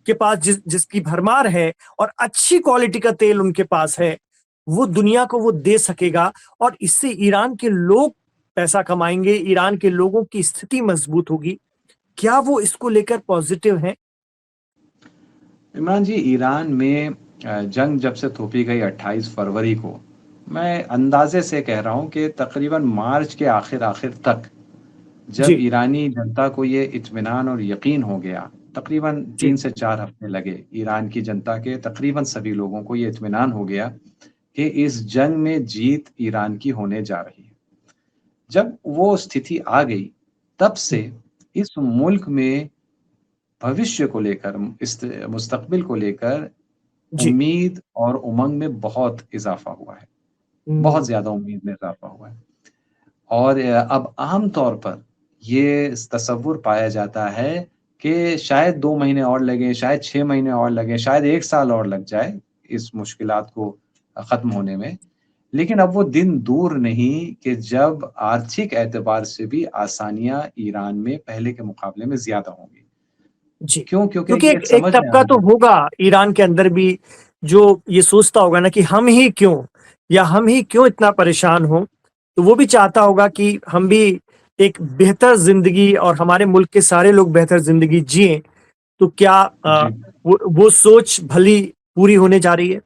के पास जिसकी भरमार है और अच्छी क्वालिटी का तेल उनके पास है, वो दुनिया को वो दे सकेगा और इससे ईरान के लोग पैसा कमाएँगे, ईरान के लोगों की स्थिति मजबूत होगी। क्या वो इसको लेकर पॉज़िटिव हैं? इमरान जी, ईरान में जंग जब से थोपी गई 28 फरवरी को, मैं अंदाज़े से कह रहा हूँ कि तकरीबन मार्च के आखिर-आखिर तक जब जी, ईरानी जनता को ये इत्मीनान और यकीन हो गया, तकरीबन जी, 3 से 4 हफ्ते लगे, ईरान की जनता के तकरीबन सभी लोगों को ये इत्मीनान हो गया कि इस जंग में जीत ईरान की होने जा रही है। जब वो स्थिति आ गई, तब से इस मुल्क में भविष्य को लेकर, इस मुस्तकबिल को लेकर जी। उम्मीद और उमंग में बहुत इज़ाफ़ा हुआ है। बहुत हुँ, ज़्यादा उम्मीद में इज़ाफ़ा हुआ है। और अब आम तौर पर ये तसव्वुर पाया जाता है कि शायद 2 महीने और लगें, शायद 6 महीने और लगें, शायद 1 साल और लग जाए इस मुश्किलात को ख़त्म होने में। लेकिन अब वो दिन दूर नहीं कि जब आर्थिक एतबार से भी आसानियाँ ईरान में पहले के मुकाबले में ज़्यादा होंगी। जी। क्यों? क्योंकि क्योंकि ये एक एक समझ में तबका आ तो गया। होगा ईरान के अंदर भी जो ये सोचता होगा ना कि हम ही क्यों या हम ही क्यों इतना परेशान हों? तो वो भी चाहता होगा कि हम भी एक बेहतर ज़िंदगी और हमारे मुल्क के सारे लोग बेहतर ज़िंदगी जिएँ। तो क्या जी। वो सोच भली पूरी होने जा रही है?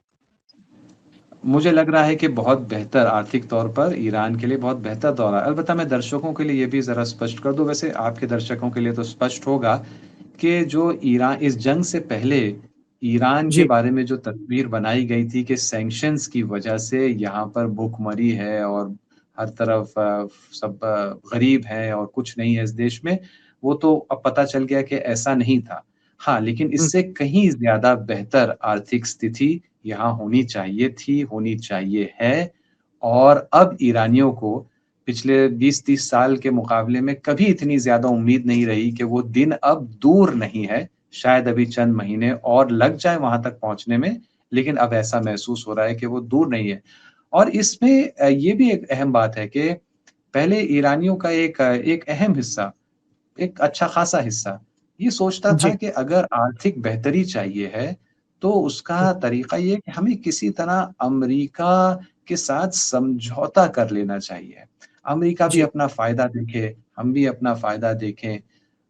मुझे लग रहा है कि बहुत बेहतर आर्थिक तौर पर ईरान के लिए बहुत बेहतर दौर है। अलबत्ता मैं दर्शकों के लिए ये भी ज़रा स्पष्ट कर दूँ, वैसे आपके दर्शकों के लिए तो स्पष्ट होगा कि जो ईरान इस जंग से पहले ईरान के जी। बारे में जो तस्वीर बनाई गई थी कि सैंक्शंस की वजह से यहाँ पर भूखमरी है और हर तरफ सब गरीब हैं और कुछ नहीं है इस देश में, वो तो अब पता चल गया कि ऐसा नहीं था। हाँ, लेकिन हुँ, इससे कहीं ज़्यादा बेहतर आर्थिक स्थिति यहाँ होनी चाहिए थी, होनी चाहिए है और अब ईरानियों को पिछले 20-30 साल के मुकाबले में कभी इतनी ज़्यादा उम्मीद नहीं रही कि वो दिन अब दूर नहीं है। शायद अभी चंद महीने और लग जाएँ वहाँ तक पहुँचने में, लेकिन अब ऐसा महसूस हो रहा है कि वो दूर नहीं है। और इसमें ये भी एक अहम बात है कि पहले ईरानियों का एक अहम हिस्सा, एक अच्छा खासा हिस्सा, ये सोचता था जी। कि अगर आर्थिक बेहतरी चाहिए है, तो हुँ, उसका तरीका ये है कि हमें किसी तरह अमेरिका के साथ समझौता कर लेना चाहिए। अमेरिका भी जी। अपना फ़ायदा देखे, हम भी अपना फ़ायदा देखें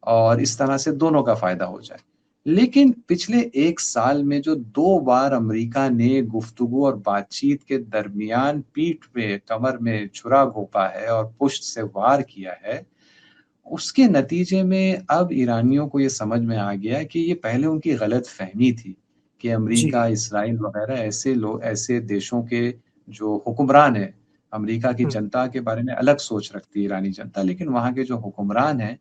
और इस तरह से दोनों का फ़ायदा हो जाए। लेकिन पिछले 1 साल में जो 2 बार अमेरिका ने गुफ्तगू और बातचीत के दरमियान पीठ पे, कमर में छुरा घोंपा है और पुष्ट से वार किया है, उसके नतीजे में अब ईरानियों को ये समझ में आ गया कि ये पहले उनकी गलतफ़हमी थी कि जी। अमेरिका, इसराइल वग़ैरह ऐसे देशों के जो हुक्मरान हैं, अमेरिका की हुँ, जनता के बारे में अलग सोच रखती है ईरानी जनता, लेकिन वहाँ के जो हुक्मरान हैं,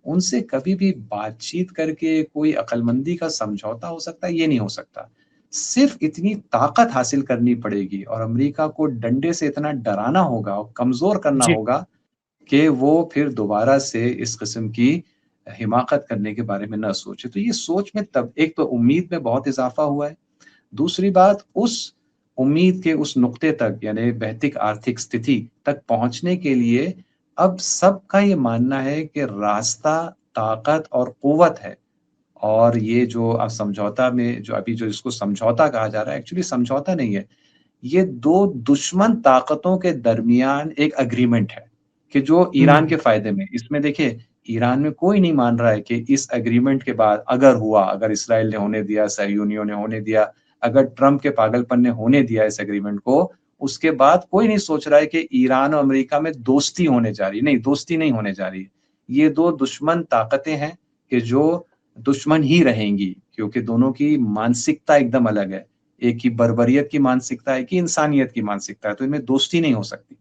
उनसे कभी भी बातचीत करके कोई अक़लमंदी का समझौता हो सकता है, ये नहीं हो सकता। सिर्फ़ इतनी ताकत हासिल करनी पड़ेगी और अमेरिका को डंडे से इतना डराना होगा और कमज़ोर करना जी। होगा कि वो फिर दोबारा से इस किस्म की हिमाकत करने के बारे में ना सोचे। तो ये सोच में तब एक तो उम्मीद में बहुत इज़ाफ़ा हुआ है। दूसरी बात उस उम्मीद के उस नुक्ते तक यानी बेहतर आर्थिक स्थिति तक पहुँचने के लिए अब सबका ये मानना है कि रास्ता ताकत और क़ुव्वत है। और ये जो समझौता में जो अभी जो इसको समझौता कहा जा रहा है, एक्चुअली समझौता नहीं है। ये 2 दुश्मन ताकतों के दरमियान एक एग्रीमेंट है, कि जो ईरान हुँ, के फ़ायदे में इसमें देखिए, ईरान में कोई नहीं मान रहा है कि इस एग्रीमेंट के बाद अगर हुआ, अगर इसराइल ने होने दिया, सहयोनियों ने होने दिया, अगर ट्रम्प के पागलपन ने होने दिया इस एग्रीमेंट को, उसके बाद कोई नहीं सोच रहा है कि ईरान और अमेरिका में दोस्ती होने जा रही है। नहीं, दोस्ती नहीं होने जा रही है। ये 2 दुश्मन ताकतें हैं कि जो दुश्मन ही रहेंगी, क्योंकि दोनों की मानसिकता एकदम अलग है। एक की बर्बरियत की मानसिकता है, एक की इंसानियत की मानसिकता है, तो इनमें दोस्ती नहीं हो सकती।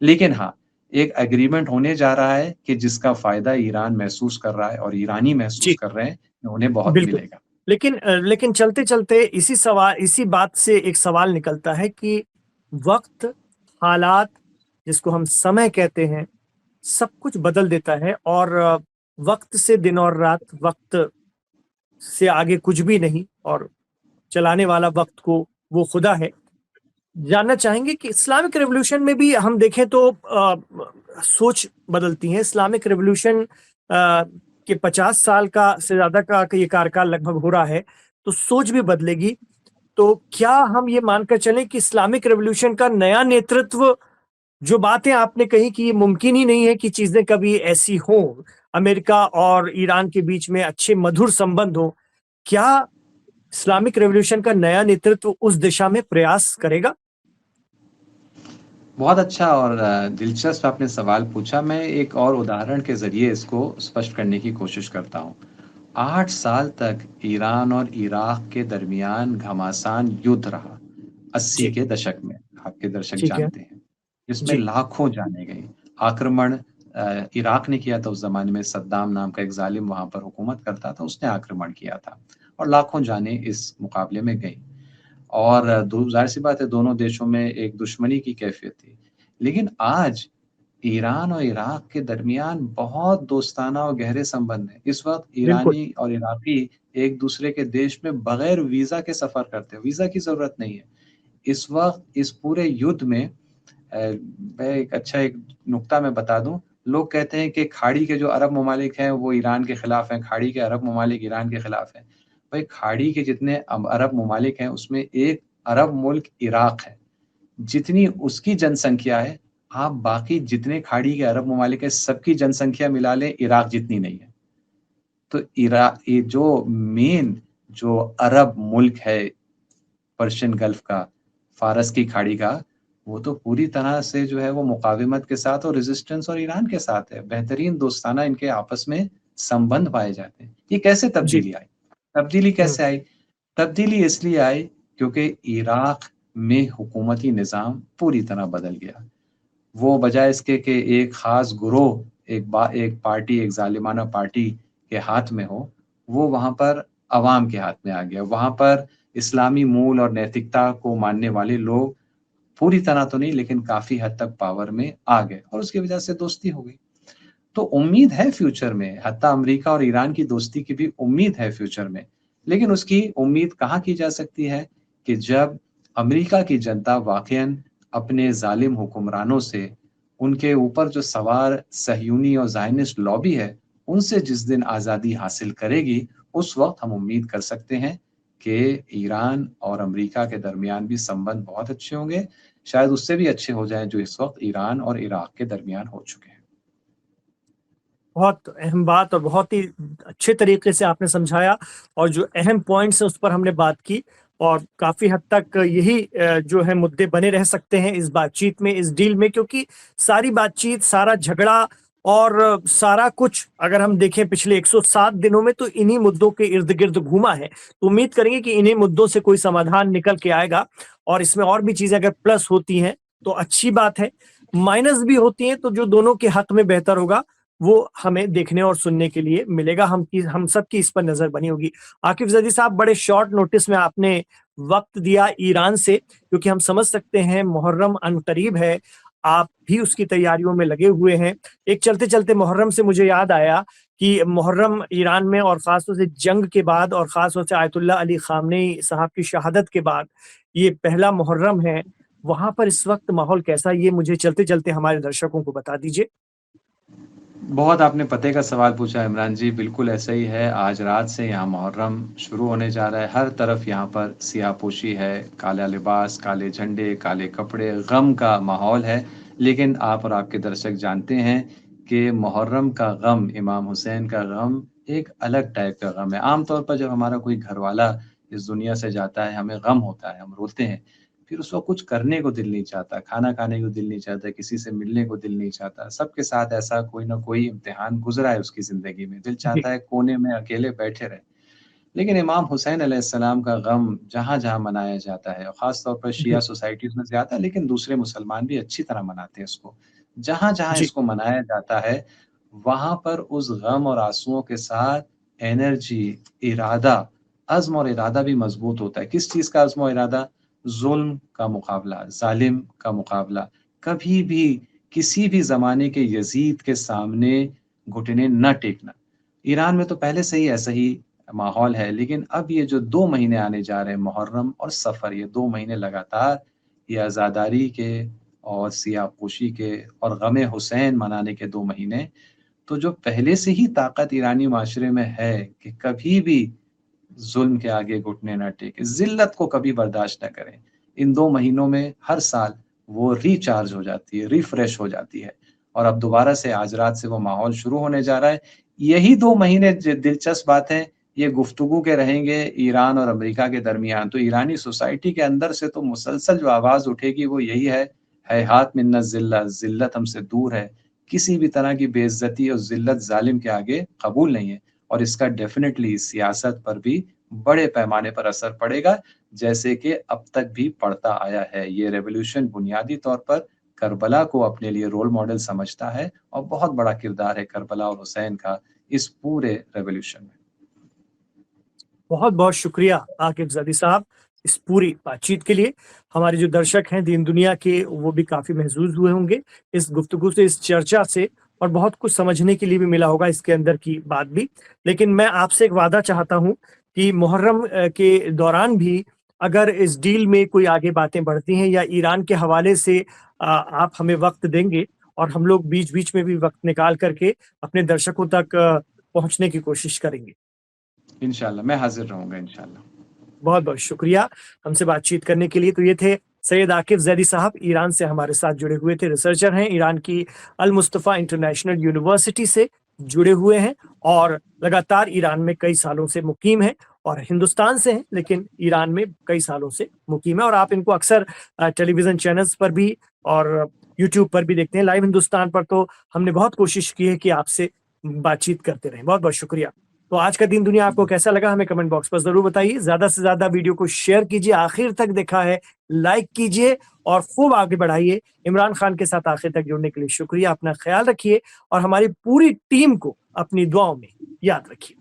लेकिन हाँ, एक एग्रीमेंट होने जा रहा है कि जिसका फ़ायदा ईरान महसूस कर रहा है और ईरानी महसूस जी। कर रहे हैं कि उन्हें बहुत बिल्कुल। मिलेगा। लेकिन चलते-चलते इसी बात से एक सवाल निकलता है कि वक़्त, हालात, जिसको हम समय कहते हैं, सब कुछ बदल देता है और वक़्त से दिन और रात, वक़्त से आगे कुछ भी नहीं और चलाने वाला वक़्त को वो खुदा है। जानना चाहेंगे कि इस्लामिक रिवॉल्यूशन में भी हम देखें तो सोच बदलती है। इस्लामिक रिवॉल्यूशन के 50 साल का से ज़्यादा का ये कार्यकाल लगभग हो रहा है, तो सोच भी बदलेगी। तो क्या हम ये मानकर चलें कि इस्लामिक रिवॉल्यूशन का नया नेतृत्व जो बातें आपने कही कि ये मुमकिन ही नहीं है कि चीज़ें कभी ऐसी हों, अमेरिका और ईरान के बीच में अच्छे मधुर संबंध हों, क्या इस्लामिक रिवॉल्यूशन का नया नेतृत्व उस दिशा में प्रयास करेगा? बहुत अच्छा और दिलचस्प आपने सवाल पूछा। मैं एक और उदाहरण के ज़रिए इसको स्पष्ट करने की कोशिश करता हूँ। 8 साल तक ईरान और इराक के दरमियान घमासान युद्ध रहा, 80 जी। के दशक में। आपके दर्शक ठीक है। जानते हैं, जिसमें जी, लाखों जाने गए। आक्रमण इराक ने किया था उस ज़माने में, सद्दाम नाम का एक ज़ालिम वहाँ पर हुकूमत करता था, उसने आक्रमण किया था और लाखों जानें इस मुकाबले में गईं। और दो ज़ाहिर-सी बात है दोनों देशों में एक दुश्मनी की कैफ़ियत थी। लेकिन आज ईरान और इराक के दरमियान बहुत दोस्ताना और गहरे संबंध हैं। इस वक़्त बिल्कुल, ईरानी और इराकी एक-दूसरे के देश में बगैर वीज़ा के सफ़र करते हैं, वीज़ा की ज़रूरत नहीं है। इस वक़्त इस पूरे युद्ध में मैं एक नुक्ता मैं बता दूँ, लोग कहते हैं कि खाड़ी के जो अरब ममालिक हैं, वो ईरान के खिलाफ हैं, खाड़ी के अरब ममालिक ईरान के खिलाफ हैं। भाई खाड़ी के जितने अरब ममालिक हैं, उसमें एक अरब मुल्क इराक है। जितनी उसकी जनसंख्या है, आप बाकी जितने खाड़ी के अरब ममालिक हैं, सबकी जनसंख्या मिला लें, इराक जितनी नहीं है। तो ये जो मेन जो अरब मुल्क है पर्शियन गल्फ का, फ़ारस की खाड़ी का, वो तो पूरी तरह से जो है वो मुकाविमत के साथ और रेज़िस्टेंस और ईरान के साथ है। बेहतरीन दोस्ताना इनके आपस में संबंध पाए जाते हैं। ये कैसे जी। तब्दीली आई? तब्दीली हुँ, कैसे आई? तब्दीली इसलिए आई क्योंकि इराक में हुकूमती निज़ाम पूरी तरह बदल गया। वो बजाय इसके कि एक ख़ास गिरोह, एक पार्टी, एक ज़ालिमाना पार्टी के हाथ में हो, वो वहाँ पर अवाम के हाथ में आ गया। वहाँ पर इस्लामी मूल और नैतिकता को मानने वाले लोग पूरी तरह तो नहीं लेकिन काफ़ी हद तक पावर में आ गए और उसकी वजह से दोस्ती हो गई। तो उम्मीद है फ्यूचर में, हत्ता अमेरिका और ईरान की दोस्ती की भी उम्मीद है फ्यूचर में। लेकिन उसकी उम्मीद कहाँ की जा सकती है कि जब अमेरिका की जनता वाक़ईन अपने ज़ालिम हुक्मरानों से, उनके ऊपर जो सवार सहयूनी और ज़ायनिस्ट लॉबी है, उनसे जिस दिन आज़ादी हासिल करेगी, उस वक़्त हम उम्मीद कर सकते हैं कि ईरान और अमेरिका के दरमियान भी संबंध बहुत अच्छे होंगे, शायद उससे भी अच्छे हो जाएँ जो इस वक़्त ईरान और इराक के दरमियान हो चुके हैं। बहुत अहम बात और बहुत ही अच्छे तरीके से आपने समझाया और जो अहम पॉइंट्स हैं उस पर हमने बात की और काफ़ी हद तक यही जो है मुद्दे बने रह सकते हैं इस बातचीत में, इस डील में क्योंकि सारी बातचीत, सारा झगड़ा और सारा कुछ अगर हम देखें पिछले 107 दिनों में तो इन्हीं मुद्दों के इर्द-गिर्द घूमा है। तो उम्मीद करेंगे कि इन्हीं मुद्दों से कोई समाधान निकल के आएगा और इसमें और भी चीज़ें अगर प्लस होती हैं तो अच्छी बात है, माइनस भी होती हैं तो जो दोनों के हक में बेहतर होगा वो हमें देखने और सुनने के लिए मिलेगा। हम सबकी इस पर नज़र बनी होगी। आकिब ज़ैदी साहब बड़े शॉर्ट नोटिस में आपने वक़्त दिया ईरान से क्योंकि हम समझ सकते हैं मुहर्रम अनकरीब है, आप भी उसकी तैयारियों में लगे हुए हैं। एक चलते-चलते मुहर्रम से मुझे याद आया कि मुहर्रम ईरान में और ख़ास तौर से जंग के बाद और ख़ास तौर से आयतुल्लाह अली ख़ामनेई साहब की शहादत के बाद ये पहला मुहर्रम है। वहाँ पर इस वक़्त माहौल कैसा है? ये मुझे चलते-चलते हमारे दर्शकों को बता दीजिए। बहुत आपने पते का सवाल पूछा इमरान जी, बिल्कुल ऐसा ही है। आज रात से यहाँ मुहर्रम शुरू होने जा रहा है। हर तरफ यहाँ पर सियाहपोशी है, काला लिबास, काले झंडे, काले कपड़े, गम का माहौल है। लेकिन आप और आपके दर्शक जानते हैं कि मुहर्रम का गम, इमाम हुसैन का गम एक अलग टाइप का गम है। आम तौर पर जब हमारा कोई घरवाला इस दुनिया से जाता है, हमें गम होता है, हम रोते हैं। फिर उस वक़्त कुछ करने को दिल नहीं चाहता, खाना खाने को दिल नहीं चाहता, किसी से मिलने को दिल नहीं चाहता। सबके साथ ऐसा कोई न कोई इम्तिहान गुज़रा है उसकी ज़िंदगी में। दिल जी, चाहता है कोने में अकेले बैठे रहें। लेकिन इमाम हुसैन अलैहिस्सलाम का गम जहाँ-जहाँ मनाया जाता है और ख़ास तौर पर शिया जी, सोसाइटीज़ में ज़्यादा लेकिन दूसरे मुसलमान भी अच्छी तरह मनाते हैं इसको। जहाँ-जहाँ जी, इसको मनाया जाता है, वहाँ पर उस गम और आँसुओं के साथ एनर्जी, इरादा, अज़्म और इरादा भी मज़बूत होता है। किस चीज़ का अज़्म और इरादा? ज़ुल्म का मुकाबला, ज़ालिम का मुकाबला। कभी भी किसी भी ज़माने के यज़ीद के सामने घुटने न टेकना। ईरान में तो पहले से ही ऐसा ही माहौल है, लेकिन अब ये जो 2 महीने आने जा रहे हैं मुहर्रम और सफ़र, ये 2 महीने लगातार ये अज़ादारी के और सियाहपोशी के और गम हुसैन मनाने के 2 महीने, तो जो पहले से ही ताकत ईरानी माशरे में है कि कभी भी ज़ुल्म के आगे घुटने ना टेकें, ज़िल्लत को कभी बर्दाश्त ना करें। इन 2 महीनों में हर साल वो रिचार्ज हो जाती है, रिफ्रेश हो जाती है और अब दोबारा से आज रात से वो माहौल शुरू होने जा रहा है। यही 2 महीने ज दिलचस्प बात है, ये गुफ्तगू के रहेंगे ईरान और अमेरिका के दरमियान। तो ईरानी सोसाइटी के अंदर से तो मुसलसल जो आवाज़ उठेगी वो यही है, हैहात मिन्न ज़िल्ला, ज़िल्लत हमसे दूर है। किसी भी तरह की बेइज़्ज़ती और ज़िल्लत ज़ालिम के आगे कबूल नहीं है और इसका डेफ़िनिटली सियासत पर भी बड़े पैमाने पर असर पड़ेगा। जैसे कि अब तक भी पढ़ता आया है। ये रेवोल्यूशन बुनियादी तौर पर करबला को अपने लिए रोल मॉडल समझता है और बहुत बड़ा किरदार है करबला और हुसैन का इस पूरे रेवोल्यूशन में। बहुत बहुत शुक्रिया आकिब जदी साहब इस पूरी बातचीत के लिए। हमारे जो दर्शक हैं दीन दुनिया के, वो भी काफी महजूज हुए होंगे इस गुफ्तगू से, इस चर्चा से, और बहुत कुछ समझने के लिए भी मिला होगा इसके अंदर की बात भी। लेकिन मैं आपसे एक वादा चाहता हूं कि मुहर्रम के दौरान भी अगर इस डील में कोई आगे बातें बढ़ती हैं या ईरान के हवाले से आप हमें वक्त देंगे, और हम लोग बीच बीच में भी वक्त निकाल करके अपने दर्शकों तक पहुंचने की कोशिश करेंगे। इंशाल्लाह मैं हाजिर रहूंगा इंशाल्लाह। बहुत बहुत शुक्रिया हमसे बातचीत करने के लिए। तो ये थे सैयद आकिब जैदी साहब, ईरान से हमारे साथ जुड़े हुए थे, रिसर्चर हैं, ईरान की अल मुस्तफा इंटरनेशनल यूनिवर्सिटी से जुड़े हुए हैं और लगातार ईरान में कई सालों से मुकीम हैं, और हिंदुस्तान से हैं लेकिन ईरान में कई सालों से मुकीम है। और आप इनको अक्सर टेलीविजन चैनल्स पर भी और यूट्यूब पर भी देखते हैं। लाइव हिंदुस्तान पर तो हमने बहुत कोशिश की है कि आपसे बातचीत करते रहें। बहुत बहुत शुक्रिया। तो आज का दिन दुनिया आपको कैसा लगा हमें कमेंट बॉक्स पर जरूर बताइए। ज्यादा से ज्यादा वीडियो को शेयर कीजिए, आखिर तक देखा है लाइक कीजिए और खूब आगे बढ़ाइए। इमरान खान के साथ आखिर तक जुड़ने के लिए शुक्रिया। अपना ख्याल रखिए और हमारी पूरी टीम को अपनी दुआओं में याद रखिए।